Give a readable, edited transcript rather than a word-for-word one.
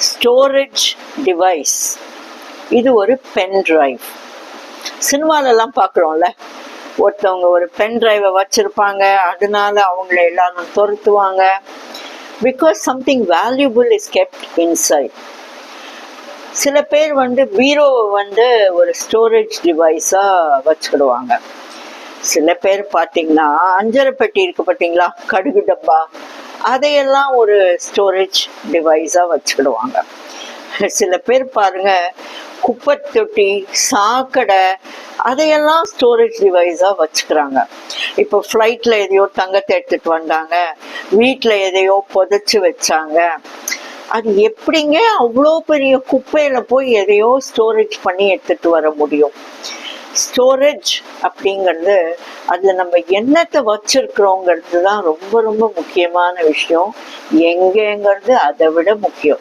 Storage device. இது ஒரு pen drive. சினிமாலெல்லாம் பார்க்குறோம்ல, ஒருத்தவங்க ஒரு பென் டிரைவை வச்சுருப்பாங்க, அதனால அவங்கள எல்லாரும் துரத்துவாங்க. Because something valuable is kept inside. சில பேர் பீரோவை ஒரு ஸ்டோரேஜ் டிவைஸாக வச்சுக்கிடுவாங்க. சில பேர் பார்த்தீங்கன்னா அஞ்சரை பெட்டி இருக்கு பார்த்தீங்களா, கடுகு டப்பா, அதையெல்லாம் ஒரு ஸ்டோரேஜ் டிவைஸாக வச்சுக்கிடுவாங்க. சில பேர் பாருங்க குப்பை தொட்டி, சாக்கடை, அதையெல்லாம் ஸ்டோரேஜ் டிவைஸாக வச்சுக்கிறாங்க. இப்போ ஃப்ளைட்டில் எதையோ தங்கத்தை எடுத்துகிட்டு வந்தாங்க, வீட்டில் எதையோ புதைச்சி வச்சாங்க. அது எப்படிங்க அவ்வளோ பெரிய குப்பையில் போய் எதையோ ஸ்டோரேஜ் பண்ணி எடுத்துகிட்டு வர முடியும்? ஸ்டோரேஜ் அப்படிங்கிறது அதில் நம்ம என்னத்தை வச்சிருக்கிறோங்கிறது தான் ரொம்ப ரொம்ப முக்கியமான விஷயம். எங்கேங்கிறது அதை விட முக்கியம்.